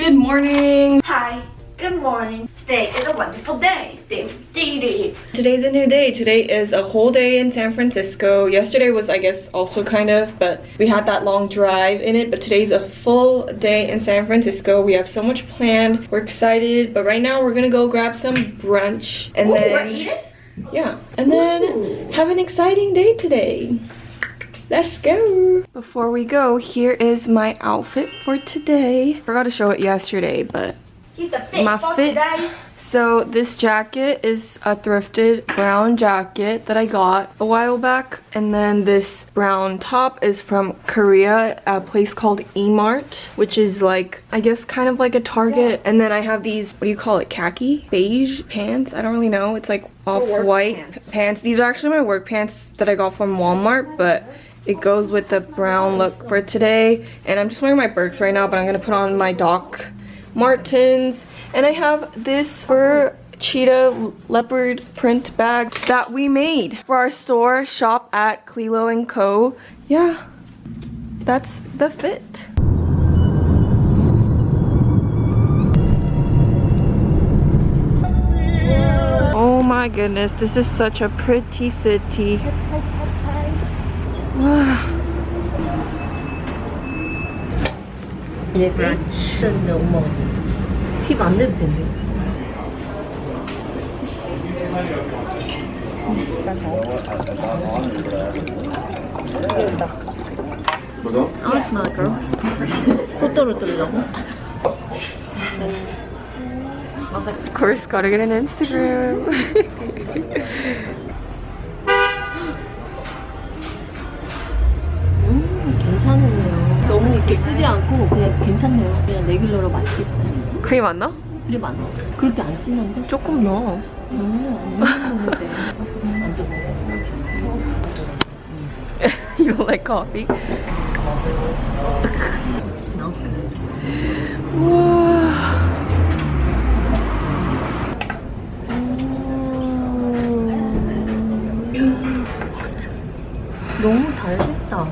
Good morning. Hi, good morning. Today is a wonderful day. Today's a new day. Today is a whole day in San Francisco. Yesterday was, I guess, also kind of, but we had that long drive in it. But today's a full day in San Francisco. We have so much planned. We're excited. But right now we're gonna go grab some brunch and We're eating? Yeah, and then have an exciting day today. Let's go. Before we go, here is my outfit for today. Forgot to show it yesterday, but my fit. So this jacket is a thrifted brown jacket that I got a while back, and then this brown top is from Korea, a place called E-Mart, which is like, I guess, kind of like a Target. And then I have these, what do you call it, khaki beige pants? I don't really know. It's like off-white pants. These are actually my work pants that I got from Walmart, but it goes with the brown look for today. And I'm just wearing my Birks right now, but I'm gonna put on my Doc Martens. And I have this fur cheetah leopard print bag that we made for our store shop at KayleeInADay. Yeah, that's the fit. Oh my goodness, this is such a pretty city. Wow. 팁 안 내도 된대. I want to smell it, girl. 호떡으로 뜨르자고. Smells like. Of course, gotta get an Instagram. 괜찮으네요. 너무 이렇게 쓰지 않고 그냥 괜찮네요. 그냥 레귤러로 맛있겠어요. 크림 안 넣어? 크림 안 넣어. 그렇게 안 진한데? 조금 넣어. 안 넣는데. 안 줘. You don't like coffee? It smells good. 와. 너무 달겠다.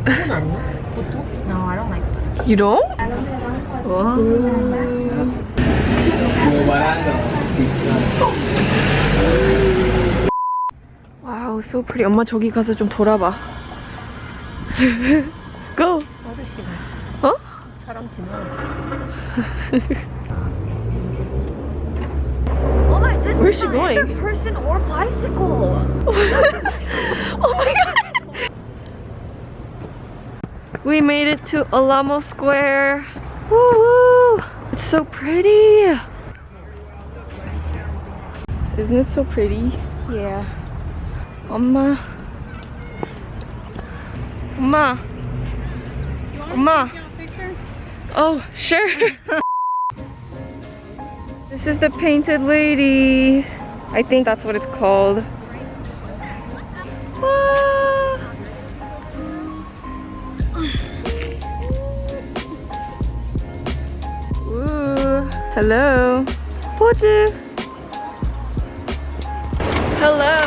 이건 안 넣어? 보통? No, I don't like that. You don't? 와. Wow, so pretty. 엄마 저기 가서 좀 돌아봐. Go. 아저씨가. 어? 사람 지나가지. Oh my goodness. Where's she going? Either person or bicycle. Oh my god. We made it to Alamo Square. Woo! It's so pretty. Isn't it so pretty? Yeah. 엄마. 엄마. 엄마. Oh, sure. This is the painted lady. I think that's what it's called. Ah. Ooh, hello. Pose. Hello.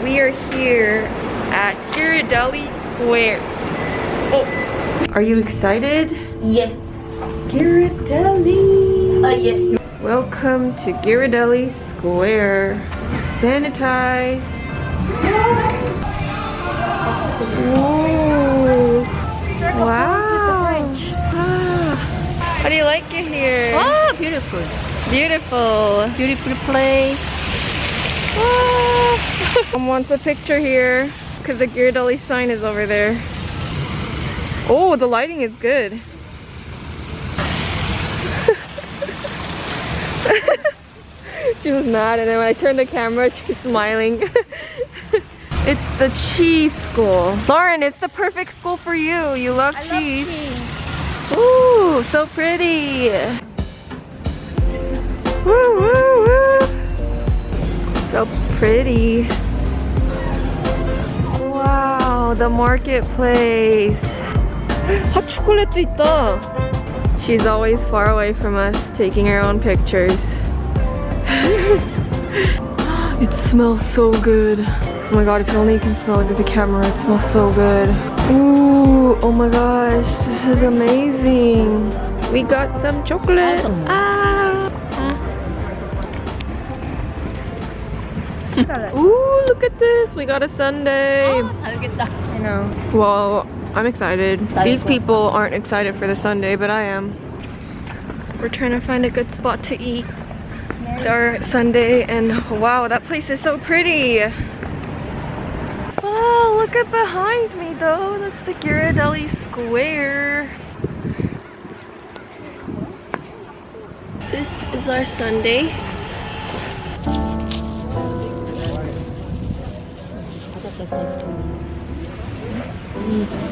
We are here at KayleeInADay Square. Oh, are you excited? Yeah. KayleeInADay. Yeah. Welcome to KayleeInADay Square. Sanitize. Whoa. Wow. Ah. How do you like it here? Oh, beautiful. Beautiful. Beautiful place. Ah. Mom wants a picture here because the KayleeInADay sign is over there. Oh, the lighting is good. She was mad, and then when I turned the camera, she's smiling. It's the cheese school. Lauren, it's the perfect school for you. You love cheese. Ooh, so pretty. Woo, woo, woo. So pretty. Wow, the marketplace. 핫 초콜릿도 있다. She's always far away from us, taking her own pictures. It smells so good. Oh my god, if only you can smell it through the camera. It smells so good. Ooh, oh my gosh, this is amazing. We got some chocolate. Awesome. Ooh, look at this. We got a sundae. 알겠다. I know. Well, I'm excited. These people aren't excited for the sundae, but I am. We're trying to find a good spot to eat our sundae, and wow, that place is so pretty. Oh, look at behind me though. That's the KayleeInADay Square. This is our sundae.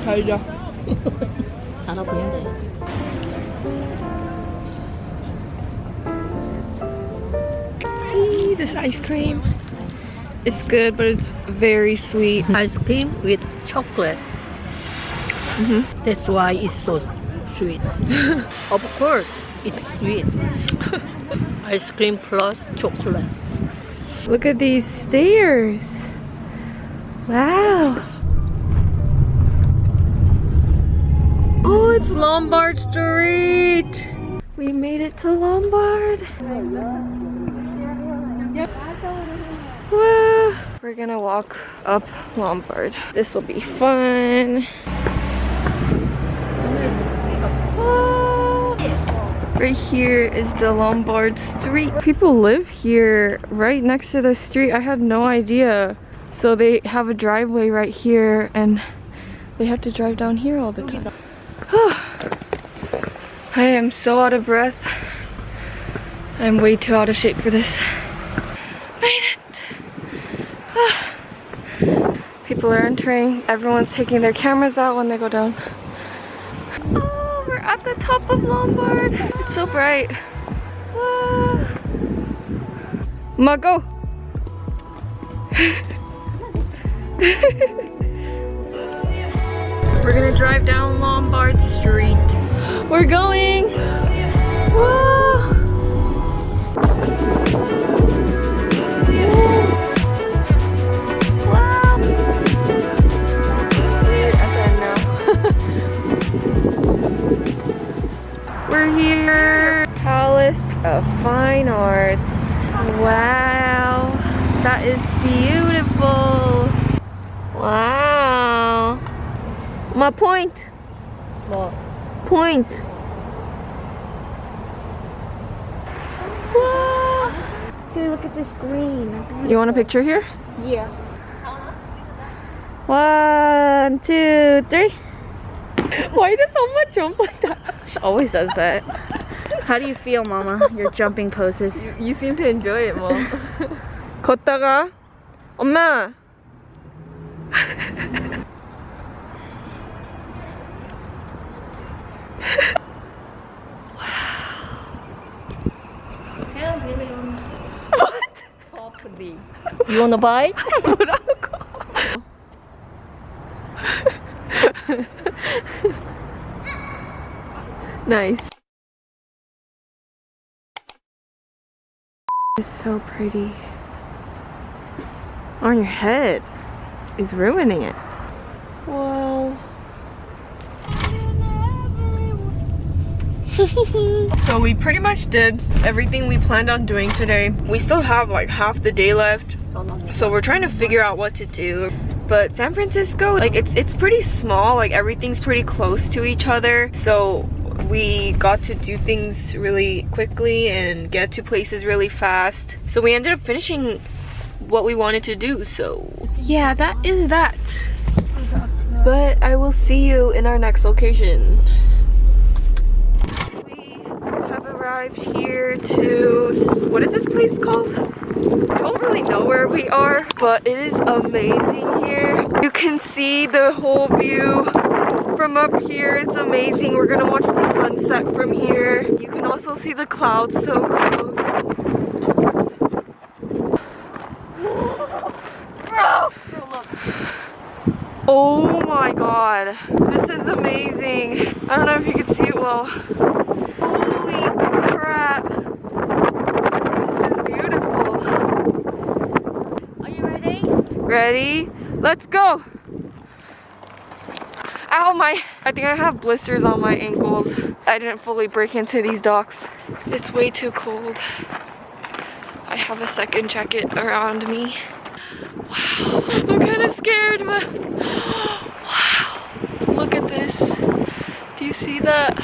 달려. 달아 보인다. This ice cream. It's good, but it's very sweet. Ice cream with chocolate. That's why it's so sweet. Of course, it's sweet. Ice cream plus chocolate. Look at these stairs. Wow. Oh, it's Lombard Street. We made it to Lombard. Wow. We're gonna walk up Lombard. This will be fun. Oh. Right here is the Lombard Street. People live here right next to the street. I had no idea. So they have a driveway right here and they have to drive down here all the time. I am so out of breath. I'm way too out of shape for this. Made it! People are entering. Everyone's taking their cameras out when they go down. Oh, we're at the top of Lombard. It's so bright. Ma, go! We're gonna drive down Lombard Street. We're going! Whoa! Wow! We're here! Palace of Fine Arts. Wow! That is beautiful! Wow! My point! 뭐? Point! Wow! Hey, look at this green. You want a picture here? Yeah. 1, 2, 3. Why does someone jump like that? She always does that. How do you feel, Mama? Your jumping poses. You seem to enjoy it, Mom. 걷다가 엄마. What? Properly. You wanna buy? 뭐라고? Nice. It's so pretty. On your head is ruining it. Wow. So we pretty much did everything we planned on doing today. We still have like half the day left, so we're trying to figure out what to do. But San Francisco, like it's pretty small, like everything's pretty close to each other, so we got to do things really quickly and get to places really fast. So we ended up finishing what we wanted to do, so yeah, that is that. But I will see you in our next location. We have arrived here to, what is this place called? I don't really know where we are, but it is amazing here. You can see the whole view from up here. It's amazing. We're gonna watch the sunset from here. You can also see the clouds so close. Oh my god, this is amazing. I don't know if you can see it well. Holy crap. This is beautiful. Are you ready? Ready? Let's go. Ow, I think I have blisters on my ankles. I didn't fully break into these docks. It's way too cold. I have a second jacket around me. Wow, I'm kind of scared, but wow, look at this. Do you see that?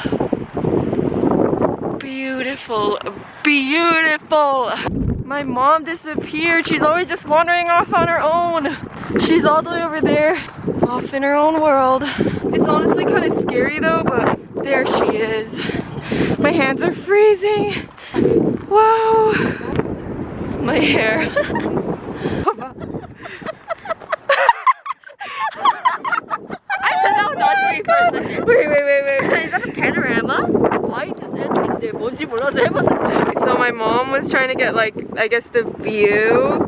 Beautiful, beautiful. My mom disappeared. She's always just wandering off on her own. She's all the way over there, off in her own world. It's honestly kind of scary though, but there she is. My hands are freezing. Wow. My hair. Wait. Is that a panorama? Why does it 뭔지 몰라서 해봤는데. So my mom was trying to get like, I guess the view.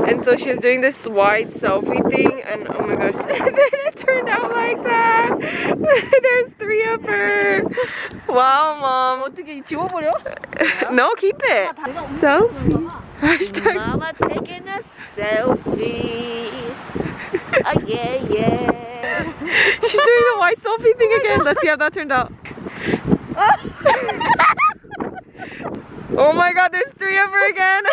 And so she was doing this wide selfie thing and oh my gosh, and then it turned out like that. There's 3 of her. Wow, mom. 어떻게 지워버려? No, keep it. Selfie. Hashtag. Mama taking a selfie. Oh yeah. She's doing the white selfie thing again. Let's see how that turned out. Oh my god, there's 3 of her again.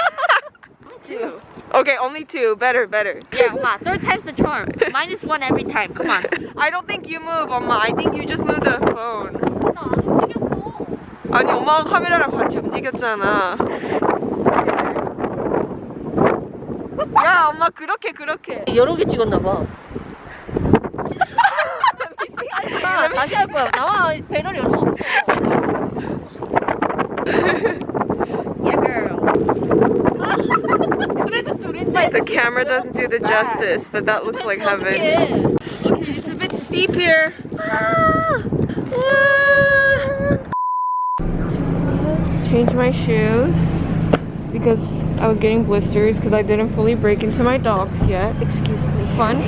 2. Okay, only 2. Better. Yeah, Oma, 3rd time's the charm. -1 every time. Come on. I don't think you move, 엄마. I think you just moved the phone. 나안 움직였어. 아니, 엄마가 카메라랑 같이 움직였잖아. 야, 엄마 그렇게. 여러 개 찍었나봐. 다시 할 거야. 나와 배럴 여러 없어. Yeah, girl. 그래도 둘인데. The camera doesn't do the justice, but that looks like heaven. Okay, it's a bit steep here. Change my shoes because I was getting blisters because I didn't fully break into my docks yet. Excuse me. Fun.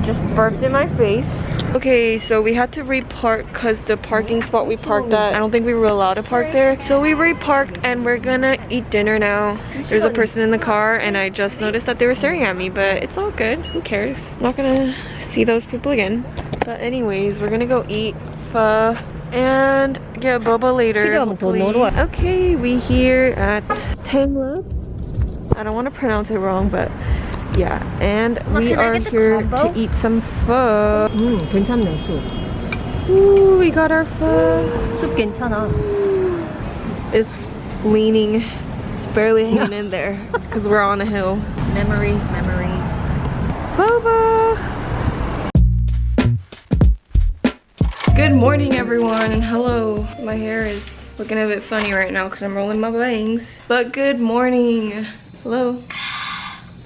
Just burped in my face. Okay, so we had to repark because the parking spot we parked at, I don't think we were allowed to park there. So we reparked and we're gonna eat dinner now. There's a person in the car and I just noticed that they were staring at me, but it's all good. Who cares? I'm not gonna see those people again. But anyways, we're gonna go eat pho and get boba later. hopefully. Okay, we here at Tangla. I don't want to pronounce it wrong, but yeah, and we are here to eat some pho. 괜찮네, 숲. Ooh, we got our pho. 숲 괜찮아. It's leaning. It's barely hanging in there because we're on a hill. Memories. Boba! Good morning, everyone, and hello. My hair is looking a bit funny right now because I'm rolling my bangs. But good morning. Hello.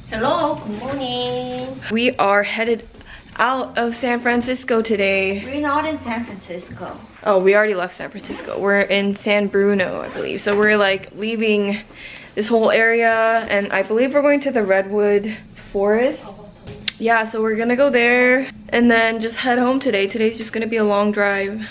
Hello, good morning. We are headed out of San Francisco today. We're not in San Francisco. Oh, we already left San Francisco. We're in San Bruno, I believe. So we're like leaving this whole area and I believe we're going to the Redwood Forest. Yeah, so we're gonna go there and then just head home today. Today's just gonna be a long drive.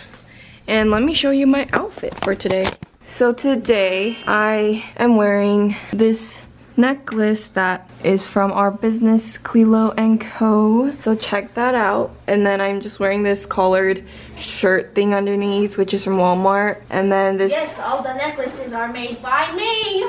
And let me show you my outfit for today. So today I am wearing this necklace that is from our business KayleeInADay. So check that out. And then I'm just wearing this collared shirt thing underneath, which is from Walmart. And then this... Yes, all the necklaces are made by me.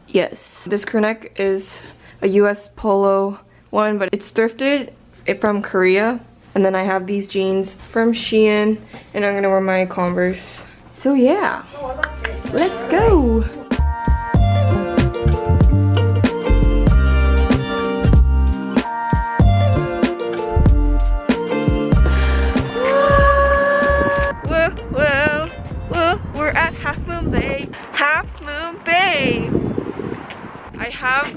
Yes. This crew neck is a US Polo one, but it's thrifted from Korea. And then I have these jeans from Shein, and I'm gonna wear my Converse. So yeah, let's go. Whoa, we're at Half Moon Bay. I have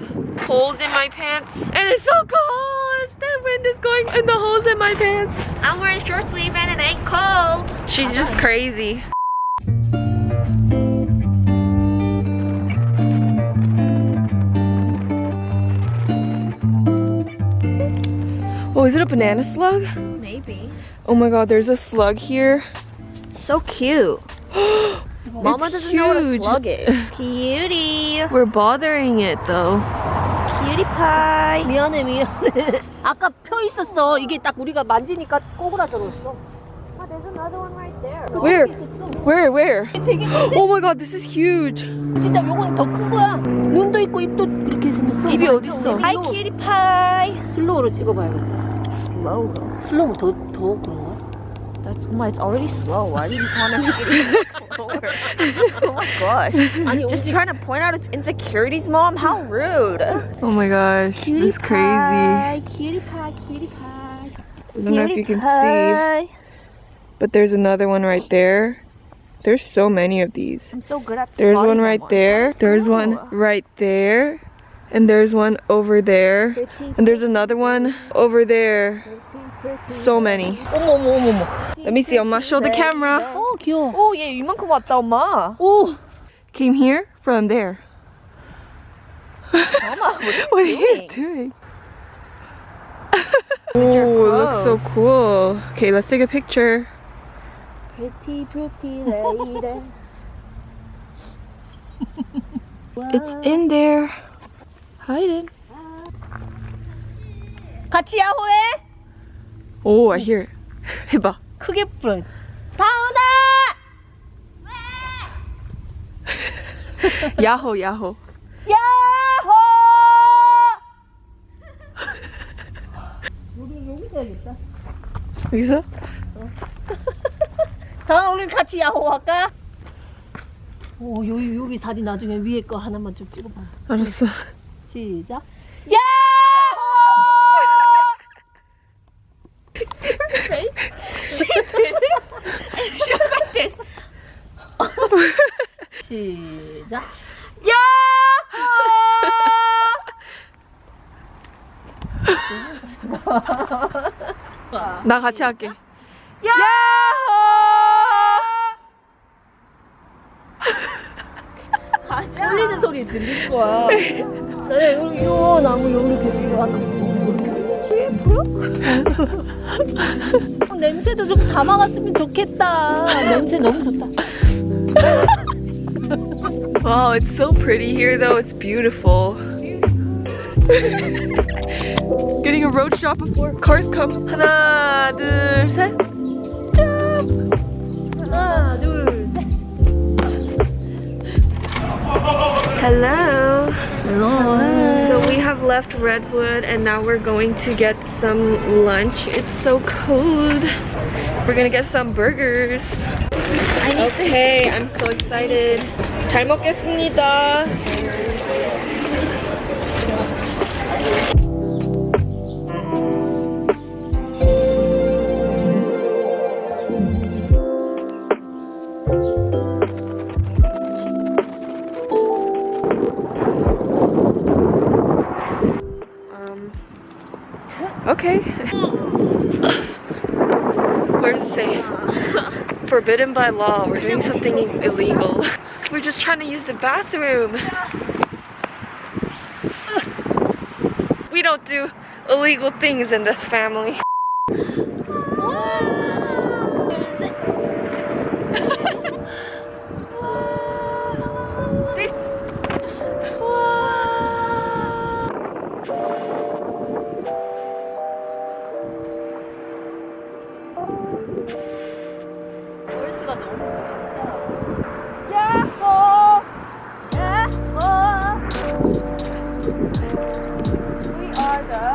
holes in my pants and it's so cold. The wind is going in the holes in my pants. I'm wearing short sleeve and it ain't cold. She's just crazy. Oh, is it a banana slug? Maybe. Oh my god, there's a slug here. So cute. Mama doesn't know what a slug is. Cutie. We're bothering it though. Cutie pie. 미안해. 아까 펴 있었어. 이게 딱 우리가 만지니까 꼬그라져 버렸어. Where? Where? 되게 큰데? Oh my god, this is huge. 진짜 요거는 더 큰 거야. 눈도 있고 입도 이렇게 생겼어. 입이 어딨어? 하이 키리파이. 슬로우로 찍어봐야겠다. 슬로우 더 그런가? That's, it's already slow. Why are you trying to make it slower? Oh my gosh. 아니, Just trying to point out its insecurities, Mom? How rude. Oh my gosh, this is crazy. 키리파이. I don't know if you can see, but there's another one right there. There's so many of these. I'm so good at There's one right there. There's one right there. And there's one over there. And there's another one over there. So many. 어머. Let me see. 엄마, show the camera. 어, 귀여워. 오, 얘 이만큼 왔다, 엄마. 오. Came here from there. Mama, What are you doing? Oh, it looks so cool. Okay, let's take a picture. Pretty lady. It's in there. Hiding. 같이 야호해. Oh, I hear it. 해봐. 크게 불어. 다운아. 야호. 야호. 우리 여기서 해야겠다. 여기서? 다음 우리 같이 야호 할까? 오, 여기 사진 나중에 위에 거 하나만 좀 찍어봐. 알았어. 시작. She was like this. 시작. 나 같이 할게. 울리는 소리 들릴 거야. 나 요 나무 요렇게 하나 냄새도 좀 담아갔으면 좋겠다. 냄새 너무 좋다. Wow, it's so pretty here though. It's beautiful. Getting a road shot before cars come. 하나, 둘, 셋. Jump. 하나, 둘, 셋. Hello. Hello. So we have left Redwood and now we're going to get some lunch. It's so cold. We're gonna get some burgers. Okay, I'm so excited. 잘 먹겠습니다. Okay. Where does it say? Forbidden by law. We're doing something illegal. We're just trying to use the bathroom. We don't do illegal things in this family. 벌스가 너무 멋있다. 야호! 야호! We are the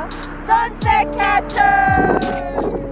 sunset catchers!